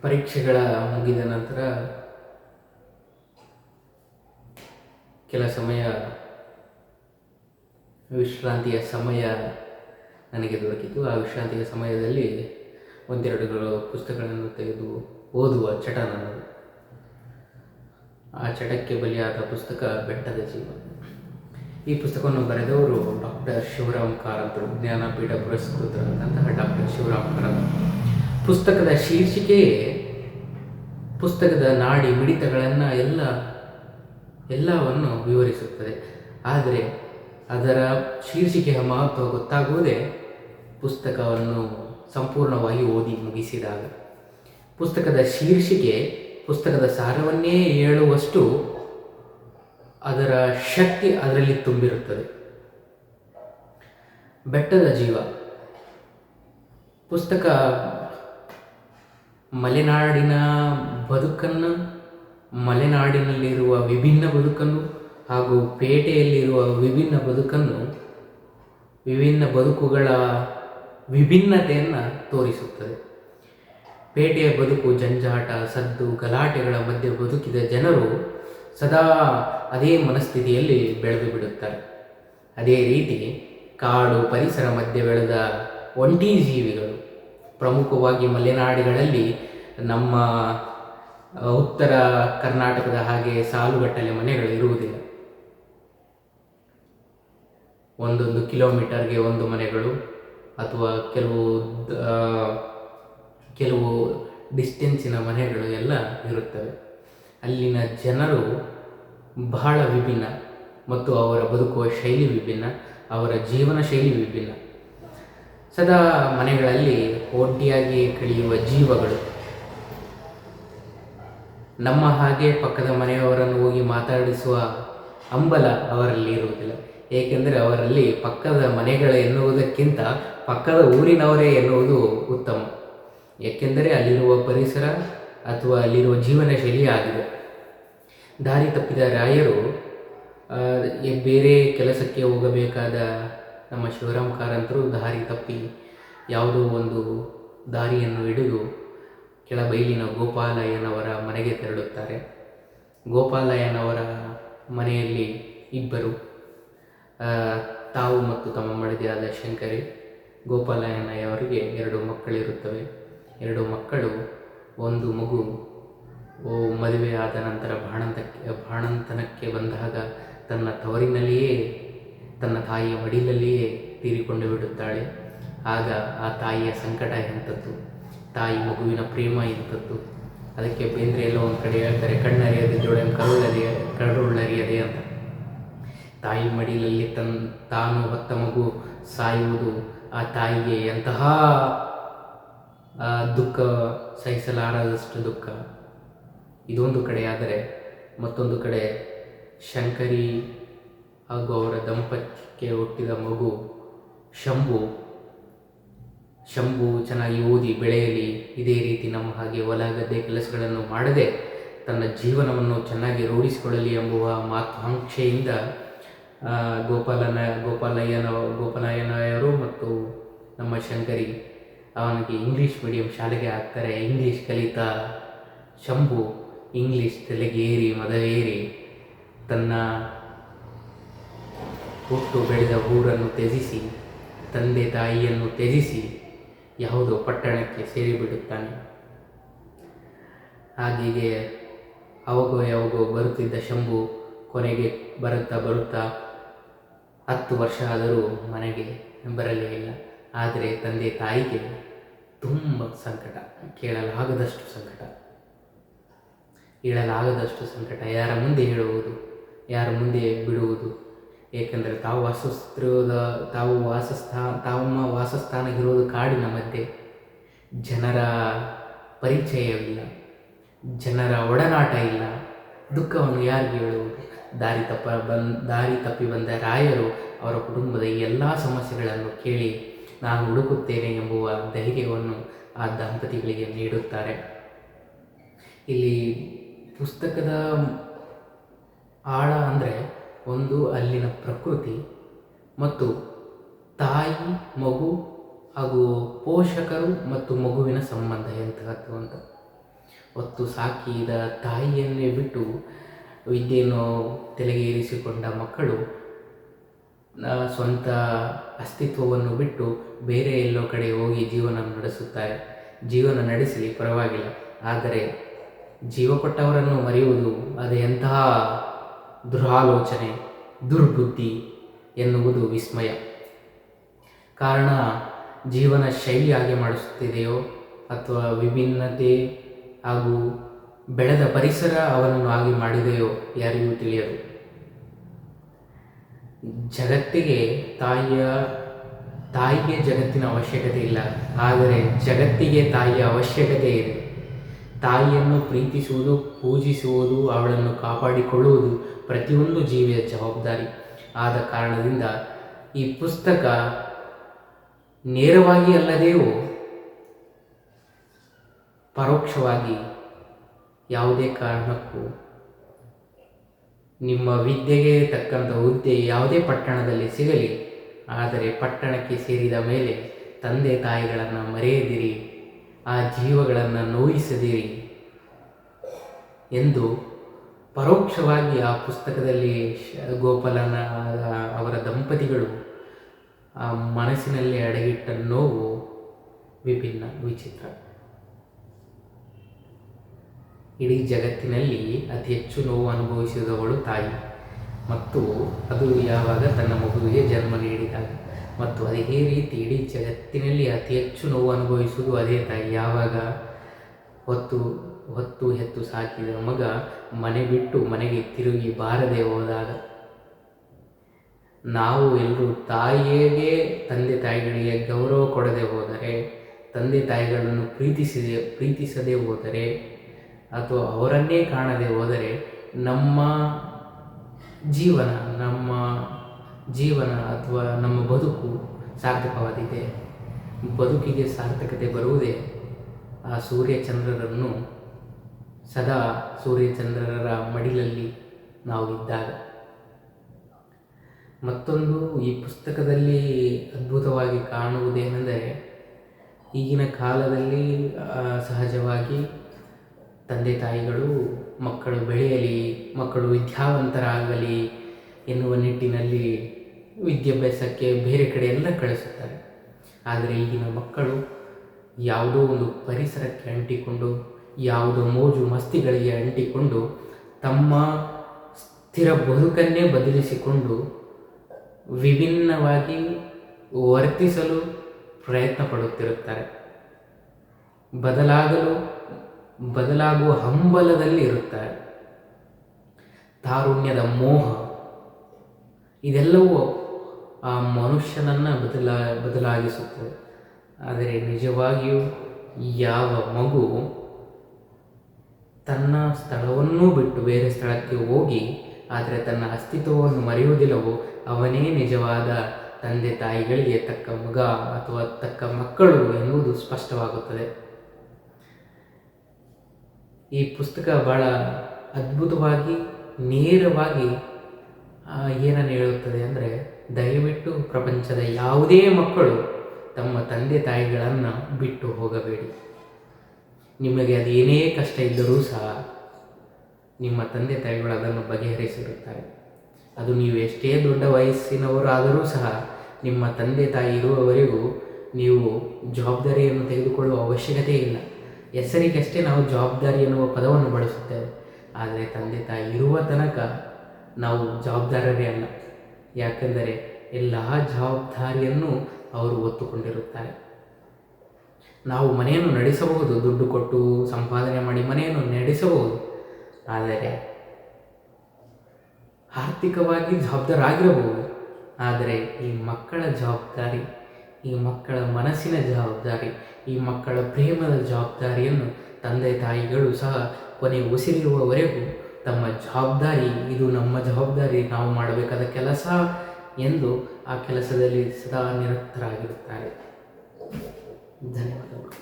ಪರೀಕ್ಷೆಗಳ ಮುಗಿದ ನಂತರ ಕೆಲ ಸಮಯ ವಿಶ್ರಾಂತಿಯ ಸಮಯ ನನಗೆ ದೊರಕಿತು. ಆ ವಿಶ್ರಾಂತಿಯ ಸಮಯದಲ್ಲಿ ಒಂದೆರಡು ಪುಸ್ತಕಗಳನ್ನು ತೆಗೆದು ಓದುವ ಚಟ ನನ್ನದು. ಆ ಚಟಕ್ಕೆ ಬಲಿಯಾದ ಪುಸ್ತಕ ಬೆಟ್ಟದ ಜೀವ. ಈ ಪುಸ್ತಕವನ್ನು ಬರೆದವರು ಡಾಕ್ಟರ್ ಶಿವರಾಮ್ ಕಾರಂತರು, ಜ್ಞಾನಪೀಠ ಪುರಸ್ಕೃತರಾದಂತಹ ಡಾಕ್ಟರ್ ಶಿವರಾಮ್ ಕಾರಂತರು. ಪುಸ್ತಕದ ಶೀರ್ಷಿಕೆಯೇ ಪುಸ್ತಕದ ನಾಡಿ ಮಿಡಿತಗಳನ್ನು ಎಲ್ಲವನ್ನು ವಿವರಿಸುತ್ತದೆ. ಆದರೆ ಅದರ ಶೀರ್ಷಿಕೆಯ ಮಹತ್ವ ಗೊತ್ತಾಗುವುದೇ ಪುಸ್ತಕವನ್ನು ಸಂಪೂರ್ಣವಾಗಿ ಓದಿ ಮುಗಿಸಿದಾಗ. ಪುಸ್ತಕದ ಶೀರ್ಷಿಕೆ ಪುಸ್ತಕದ ಸಾರವನ್ನೇ ಹೇಳುವಷ್ಟು ಅದರ ಶಕ್ತಿ ಅದರಲ್ಲಿ ತುಂಬಿರುತ್ತದೆ. ಬೆಟ್ಟದ ಜೀವ ಪುಸ್ತಕ ಮಲೆನಾಡಿನ ಬದುಕನ್ನು, ಮಲೆನಾಡಿನಲ್ಲಿರುವ ವಿಭಿನ್ನ ಬದುಕನ್ನು ಹಾಗೂ ಪೇಟೆಯಲ್ಲಿರುವ ವಿಭಿನ್ನ ಬದುಕನ್ನು, ವಿಭಿನ್ನ ಬದುಕುಗಳ ವಿಭಿನ್ನತೆಯನ್ನು ತೋರಿಸುತ್ತದೆ. ಪೇಟೆಯ ಬದುಕು ಜಂಜಾಟ, ಸದ್ದು, ಗಲಾಟೆಗಳ ಮಧ್ಯೆ ಬದುಕಿದ ಜನರು ಸದಾ ಅದೇ ಮನಸ್ಥಿತಿಯಲ್ಲಿ ಬೆಳೆದು ಬಿಡುತ್ತಾರೆ. ಅದೇ ರೀತಿ ಕಾಡು ಪರಿಸರ ಮಧ್ಯೆ ಬೆಳೆದ ಒಂಟಿ ಜೀವಿಗಳು, ಪ್ರಮುಖವಾಗಿ ಮಲೆನಾಡುಗಳಲ್ಲಿ ನಮ್ಮ ಉತ್ತರ ಕರ್ನಾಟಕದ ಹಾಗೆ ಸಾಲುಗಟ್ಟಲೆ ಮನೆಗಳು ಇರುವುದಿಲ್ಲ. ಒಂದೊಂದು ಕಿಲೋಮೀಟರ್ಗೆ ಒಂದು ಮನೆಗಳು ಅಥವಾ ಕೆಲವು ಡಿಸ್ಟೆನ್ಸಿನ ಮನೆಗಳು ಎಲ್ಲ ಇರುತ್ತವೆ. ಅಲ್ಲಿನ ಜನರು ಬಹಳ ವಿಭಿನ್ನ ಮತ್ತು ಅವರ ಬದುಕುವ ಶೈಲಿ ವಿಭಿನ್ನ, ಅವರ ಜೀವನ ಶೈಲಿ ವಿಭಿನ್ನ. ಸದಾ ಮನೆಗಳಲ್ಲಿ ಒಡ್ಡಿಯಾಗಿ ಕಳೆಯುವ ಜೀವಗಳು. ನಮ್ಮ ಹಾಗೆ ಪಕ್ಕದ ಮನೆಯವರನ್ನು ಹೋಗಿ ಮಾತಾಡಿಸುವ ಹಂಬಲ ಅವರಲ್ಲಿ ಇರುವುದಿಲ್ಲ. ಏಕೆಂದರೆ ಅವರಲ್ಲಿ ಪಕ್ಕದ ಮನೆಗಳು ಎನ್ನುವುದಕ್ಕಿಂತ ಪಕ್ಕದ ಊರಿನವರೇ ಎನ್ನುವುದು ಉತ್ತಮ. ಏಕೆಂದರೆ ಅಲ್ಲಿರುವ ಪರಿಸರ ಅಥವಾ ಅಲ್ಲಿರುವ ಜೀವನ ಶೈಲಿ ಆಗಿದೆ. ದಾರಿ ತಪ್ಪಿದ ರಾಯರು ಬೇರೆ ಕೆಲಸಕ್ಕೆ ಹೋಗಬೇಕಾದ ನಮ್ಮ ಶಿವರಾಮ್ ಕಾರಂತರು ದಾರಿ ತಪ್ಪಿ ಯಾವುದೋ ಒಂದು ದಾರಿಯನ್ನು ಹಿಡಿದು ಕೆಳಬೈಲಿನ ಗೋಪಾಲಯ್ಯನವರ ಮನೆಗೆ ತೆರಳುತ್ತಾರೆ. ಗೋಪಾಲಯ್ಯನವರ ಮನೆಯಲ್ಲಿ ಇಬ್ಬರು, ತಾವು ಮತ್ತು ತಮ್ಮ ಮಡದಿಯಾದ ಶಂಕರಿ. ಗೋಪಾಲಯ್ಯನವರಿಗೆ 2 ಮಕ್ಕಳಿರುತ್ತವೆ. 2 ಮಕ್ಕಳು, ಒಂದು ಮಗು ಮದುವೆ ಆದ ನಂತರ ಬಾಣಂತನಕ್ಕೆ ಬಂದಾಗ ತನ್ನ ತವರಿನಲ್ಲಿಯೇ, ತನ್ನ ತಾಯಿಯ ಮಡಿಲಲ್ಲಿಯೇ ತೀರಿಕೊಂಡು ಬಿಡುತ್ತಾಳೆ. ಆಗ ಆ ತಾಯಿಯ ಸಂಕಟ ಎಂಥದ್ದು, ತಾಯಿ ಮಗುವಿನ ಪ್ರೇಮ ಎಂಥದ್ದು. ಅದಕ್ಕೆ ಬೇಂದ್ರೆ ಎಲ್ಲ ಒಂದು ಕಡೆ ಹೇಳ್ತಾರೆ, ಕಣ್ಣರಿಯದೆ ಕರುಳ್ಳರಿಯದೆ ಅಂತ. ತಾಯಿ ಮಡಿಲಲ್ಲಿ ತಾನು ಹೊತ್ತ ಮಗು ಸಾಯುವುದು ಆ ತಾಯಿಗೆ ಎಂತಹ ದುಃಖ, ಸಹಿಸಲಾರದಷ್ಟು ದುಃಖ. ಇದೊಂದು ಕಡೆ. ಆದರೆ ಮತ್ತೊಂದು ಕಡೆ ಶಂಕರಿ ಹಾಗೂ ಅವರ ದಂಪತ್ಯಕ್ಕೆ ಹುಟ್ಟಿದ ಮಗು ಶಂಭು ಚೆನ್ನಾಗಿ ಓದಿ ಬೆಳೆಯಲಿ, ಇದೇ ರೀತಿ ನಮ್ಮ ಹಾಗೆ ಹೊಲ ಗದ್ದೆ ಕೆಲಸಗಳನ್ನು ಮಾಡದೆ ತನ್ನ ಜೀವನವನ್ನು ಚೆನ್ನಾಗಿ ರೂಢಿಸಿಕೊಳ್ಳಲಿ ಎಂಬುವ ಮಹತ್ವಾಕಾಂಕ್ಷೆಯಿಂದ ಗೋಪಾಲಯ್ಯನವರು ಮತ್ತು ನಮ್ಮ ಶಂಕರಿ ಅವನಿಗೆ ಇಂಗ್ಲೀಷ್ ಮೀಡಿಯಂ ಶಾಲೆಗೆ ಹಾಕ್ತಾರೆ. ಇಂಗ್ಲೀಷ್ ಕಲಿತಾ ಶಂಭು ಇಂಗ್ಲೀಷ್ ತಲೆಗೇರಿ ಮದವೇರಿ ತನ್ನ ಹುಟ್ಟು ಬೆಳೆದ ಊರನ್ನು ತ್ಯಜಿಸಿ, ತಂದೆ ತಾಯಿಯನ್ನು ತ್ಯಜಿಸಿ ಯಾವುದೋ ಪಟ್ಟಣಕ್ಕೆ ಸೇರಿಬಿಡುತ್ತಾನೆ. ಹಾಗೆಯೇ ಯಾವಾಗೋ ಬರುತ್ತಿದ್ದ ಶಂಭು ಕೊನೆಗೆ ಬರುತ್ತಾ 10 ವರ್ಷ ಆದರೂ ಮನೆಗೆ ಬರಲೇ ಇಲ್ಲ. ಆದರೆ ತಂದೆ ತಾಯಿಗೆ ತುಂಬ ಸಂಕಟ, ಕೇಳಲಾಗದಷ್ಟು ಸಂಕಟ, ಹೇಳಲಾಗದಷ್ಟು ಸಂಕಟ. ಯಾರ ಮುಂದೆ ಹೇಳುವುದು, ಯಾರ ಮುಂದೆ ಬಿಡುವುದು? ಏಕೆಂದರೆ ತಮ್ಮ ವಾಸಸ್ಥಾನ ಇರುವುದು ಕಾಡಿನ ಮಧ್ಯೆ. ಜನರ ಪರಿಚಯವಿಲ್ಲ, ಜನರ ಒಡನಾಟ ಇಲ್ಲ. ದುಃಖವನ್ನು ಯಾರಿಗೆ ಹೇಳುವುದು? ದಾರಿ ತಪ್ಪಿ ಬಂದ ರಾಯರು ಅವರ ಕುಟುಂಬದ ಎಲ್ಲ ಸಮಸ್ಯೆಗಳನ್ನು ಕೇಳಿ ನಾನು ಹುಡುಕುತ್ತೇನೆ ಎಂಬುವ ಧೈರ್ಯವನ್ನು ಆ ದಂಪತಿಗಳಿಗೆ ನೀಡುತ್ತಾರೆ. ಇಲ್ಲಿ ಪುಸ್ತಕದ ಆಳ ಅಂದರೆ ಒಂದು ಅಲ್ಲಿನ ಪ್ರಕೃತಿ ಮತ್ತು ತಾಯಿ ಮಗು ಹಾಗೂ ಪೋಷಕರು ಮತ್ತು ಮಗುವಿನ ಸಂಬಂಧ ಎಂತಹದ್ದು ಅಂತ. ಹೊತ್ತು ಸಾಕಿದ ತಾಯಿಯನ್ನೇ ಬಿಟ್ಟು ವಿದ್ಯೆಯನ್ನು ತಲೆಗೆ ಇರಿಸಿಕೊಂಡ ಮಕ್ಕಳು ಸ್ವಂತ ಅಸ್ತಿತ್ವವನ್ನು ಬಿಟ್ಟು ಬೇರೆ ಎಲ್ಲೋ ಕಡೆ ಹೋಗಿ ಜೀವನ ನಡೆಸುತ್ತಾರೆ. ಜೀವನ ನಡೆಸಲಿ, ಪರವಾಗಿಲ್ಲ, ಆದರೆ ಜೀವ ಕೊಟ್ಟವರನ್ನು ಮರೆಯುವುದು ಅದು ಎಂತಹ ದುರಾಲೋಚನೆ, ದುರ್ಬುದ್ಧಿ ಎನ್ನುವುದು ವಿಸ್ಮಯ. ಕಾರಣ ಜೀವನ ಶೈಲಿ ಹಾಗೆ ಮಾಡಿಸುತ್ತಿದೆಯೋ ಅಥವಾ ವಿಭಿನ್ನತೆ ಹಾಗೂ ಬೆಳೆದ ಪರಿಸರ ಅವನನ್ನು ಹಾಗೆ ಮಾಡಿದೆಯೋ ಯಾರಿಗೂ ತಿಳಿಯದು. ಜಗತ್ತಿಗೆ ತಾಯಿಗೆ ಜಗತ್ತಿನ ಅವಶ್ಯಕತೆ ಇಲ್ಲ, ಆದರೆ ಜಗತ್ತಿಗೆ ತಾಯಿಯ ಅವಶ್ಯಕತೆ ಇದೆ. ತಾಯಿಯನ್ನು ಪ್ರೀತಿಸುವುದು, ಪೂಜಿಸುವುದು, ಅವಳನ್ನು ಕಾಪಾಡಿಕೊಳ್ಳುವುದು ಪ್ರತಿಯೊಂದು ಜೀವಿಯ ಜವಾಬ್ದಾರಿ. ಆದ ಕಾರಣದಿಂದ ಈ ಪುಸ್ತಕ ನೇರವಾಗಿ ಅಲ್ಲದೆಯೂ ಪರೋಕ್ಷವಾಗಿ ಯಾವುದೇ ಕಾರಣಕ್ಕೂ ನಿಮ್ಮ ವಿದ್ಯೆಗೆ ತಕ್ಕಂಥ ಹುದ್ದೆ ಯಾವುದೇ ಪಟ್ಟಣದಲ್ಲಿ ಸಿಗಲಿ, ಆದರೆ ಪಟ್ಟಣಕ್ಕೆ ಸೇರಿದ ಮೇಲೆ ತಂದೆ ತಾಯಿಗಳನ್ನು ಮರೆಯದಿರಿ, ಆ ಜೀವಗಳನ್ನು ನೋಯಿಸದಿರಿ ಎಂದು ಪರೋಕ್ಷವಾಗಿ ಆ ಪುಸ್ತಕದಲ್ಲಿ ಗೋಪಾಲನ ಅವರ ದಂಪತಿಗಳು ಆ ಮನಸ್ಸಿನಲ್ಲಿ ಅಡಗಿಟ್ಟ ನೋವು ವಿಭಿನ್ನ, ವಿಚಿತ್ರ. ಇಡೀ ಜಗತ್ತಿನಲ್ಲಿ ಅತಿ ಹೆಚ್ಚು ನೋವು ಅನುಭವಿಸಿದವಳು ತಾಯಿ, ಮತ್ತು ಅದು ಯಾವಾಗ ತನ್ನ ಮಗುವಿಗೆ ಜನ್ಮ ನೀಡಿದಾಗ. ಮತ್ತು ಅದೇ ರೀತಿ ಇಡೀ ಜಗತ್ತಿನಲ್ಲಿ ಅತಿ ಹೆಚ್ಚು ನೋವು ಅನುಭವಿಸುವುದು ಅದೇ ತಾಯಿ, ಯಾವಾಗ ಹೊತ್ತು ಹೆತ್ತು ಸಾಕಿದ ಮಗ ಮನೆ ಬಿಟ್ಟು ಮನೆಗೆ ತಿರುಗಿ ಬಾರದೆ ಹೋದಾಗ. ನಾವು ಎಲ್ಲರೂ ತಾಯಿಗೆ, ತಂದೆ ತಾಯಿಗಳಿಗೆ ಗೌರವ ಕೊಡದೆ ಹೋದರೆ, ತಂದೆ ತಾಯಿಗಳನ್ನು ಪ್ರೀತಿಸದೆ ಹೋದರೆ ಅಥವಾ ಅವರನ್ನೇ ಕಾಣದೆ ಹೋದರೆ ನಮ್ಮ ಜೀವನ ಅಥವಾ ನಮ್ಮ ಬದುಕು ಸಾರ್ಥಕವಾಗಿದೆ. ಬದುಕಿಗೆ ಸಾರ್ಥಕತೆ ಬರುವುದೇ ಆ ಸೂರ್ಯಚಂದ್ರರನ್ನು ಸದಾ ಸೂರ್ಯಚಂದ್ರರ ಮಡಿಲಲ್ಲಿ ನಾವು ಇದ್ದಾಗ. ಮತ್ತೊಂದು ಈ ಪುಸ್ತಕದಲ್ಲಿ ಅದ್ಭುತವಾಗಿ ಕಾಣುವುದೇನೆಂದರೆ, ಈಗಿನ ಕಾಲದಲ್ಲಿ ಸಹಜವಾಗಿ ತಂದೆ ತಾಯಿಗಳು ಮಕ್ಕಳು ಬೆಳೆಯಲಿ, ಮಕ್ಕಳು ವಿದ್ಯಾವಂತರಾಗಲಿ ಎನ್ನುವ ನಿಟ್ಟಿನಲ್ಲಿ ವಿದ್ಯಾಭ್ಯಾಸಕ್ಕೆ ಬೇರೆ ಕಡೆ ಎಲ್ಲ ಕಳಿಸುತ್ತಾರೆ. ಆದರೆ ಈಗಿನ ಮಕ್ಕಳು ಯಾವುದೋ ಒಂದು ಪರಿಸರಕ್ಕೆ ಅಂಟಿಕೊಂಡು, ಯಾವುದೋ ಮೋಜು ಮಸ್ತಿಗಳಿಗೆ ಅಂಟಿಕೊಂಡು ತಮ್ಮ ಸ್ಥಿರ ಬದುಕನ್ನೇ ಬದಲಿಸಿಕೊಂಡು ವಿಭಿನ್ನವಾಗಿ ವರ್ತಿಸಲು ಪ್ರಯತ್ನ ಪಡುತ್ತಿರುತ್ತಾರೆ. ಬದಲಾಗುವ ಹಂಬಲದಲ್ಲಿ ಇರುತ್ತಾರೆ. ತಾರುಣ್ಯದ ಮೋಹ ಇದೆಲ್ಲವೂ ಆ ಮನುಷ್ಯನನ್ನು ಬದಲಾಗಿಸುತ್ತದೆ. ಆದರೆ ನಿಜವಾಗಿಯೂ ಯಾವ ಮಗು ತನ್ನ ಸ್ಥಳವನ್ನೂ ಬಿಟ್ಟು ಬೇರೆ ಸ್ಥಳಕ್ಕೆ ಹೋಗಿ ಆದರೆ ತನ್ನ ಅಸ್ತಿತ್ವವನ್ನು ಮರೆಯುವುದಿಲ್ಲವೋ ಅವನೇ ನಿಜವಾದ ತಂದೆ ತಾಯಿಗಳಿಗೆ ತಕ್ಕ ಮಗ ಅಥವಾ ತಕ್ಕ ಮಕ್ಕಳು ಎನ್ನುವುದು ಸ್ಪಷ್ಟವಾಗುತ್ತದೆ. ಈ ಪುಸ್ತಕ ಬಹಳ ಅದ್ಭುತವಾಗಿ ನೇರವಾಗಿ ಏನನ್ನು ಹೇಳುತ್ತದೆ ಅಂದರೆ, ದಯವಿಟ್ಟು ಪ್ರಪಂಚದ ಯಾವುದೇ ಮಕ್ಕಳು ತಮ್ಮ ತಂದೆ ತಾಯಿಗಳನ್ನು ಬಿಟ್ಟು ಹೋಗಬೇಡಿ. ನಿಮಗೆ ಅದೇನೇ ಕಷ್ಟ ಇದ್ದರೂ ಸಹ ನಿಮ್ಮ ತಂದೆ ತಾಯಿಗಳು ಅದನ್ನು ಬಗೆಹರಿಸಿರುತ್ತಾರೆ. ಅದು ನೀವು ಎಷ್ಟೇ ದೊಡ್ಡ ವಯಸ್ಸಿನವರಾದರೂ ಸಹ ನಿಮ್ಮ ತಂದೆ ತಾಯಿ ಇರುವವರೆಗೂ ನೀವು ಜವಾಬ್ದಾರಿಯನ್ನು ತೆಗೆದುಕೊಳ್ಳುವ ಅವಶ್ಯಕತೆ ಇಲ್ಲ. ಹೆಸರಿಗಷ್ಟೇ ನಾವು ಜವಾಬ್ದಾರಿ ಎನ್ನುವ ಪದವನ್ನು ಬಳಸುತ್ತೇವೆ, ಆದರೆ ತಂದೆ ತಾಯಿ ಇರುವ ತನಕ ನಾವು ಜವಾಬ್ದಾರರೇ ಅಲ್ಲ. ಯಾಕೆಂದರೆ ಎಲ್ಲ ಜವಾಬ್ದಾರಿಯನ್ನು ಅವರು ಹೊತ್ತುಕೊಂಡಿರುತ್ತಾರೆ. ನಾವು ಮನೆಯನ್ನು ನಡೆಸಬಹುದು, ದುಡ್ಡು ಕೊಟ್ಟು ಸಂಪಾದನೆ ಮಾಡಿ ಮನೆಯನ್ನು ನಡೆಸಬಹುದು, ಆದರೆ ಆರ್ಥಿಕವಾಗಿ ಜವಾಬ್ದಾರಾಗಿರಬಹುದು. ಆದರೆ ಈ ಮಕ್ಕಳ ಜವಾಬ್ದಾರಿ, ಈ ಮಕ್ಕಳ ಮನಸ್ಸಿನ ಜವಾಬ್ದಾರಿ, ಈ ಮಕ್ಕಳ ಪ್ರೇಮದ ಜವಾಬ್ದಾರಿಯನ್ನು ತಂದೆ ತಾಯಿಗಳು ಸಹ ಕೊನೆ ಉಸಿರಿರುವವರೆಗೂ ತಮ್ಮ ಜವಾಬ್ದಾರಿ, ಇದು ನಮ್ಮ ಜವಾಬ್ದಾರಿ, ನಾವು ಮಾಡಬೇಕಾದ ಕೆಲಸ ಎಂದು ಆ ಕೆಲಸದಲ್ಲಿ ಸದಾ ನಿರತರಾಗಿರುತ್ತಾರೆ. ಧನ್ಯವಾದಗಳು.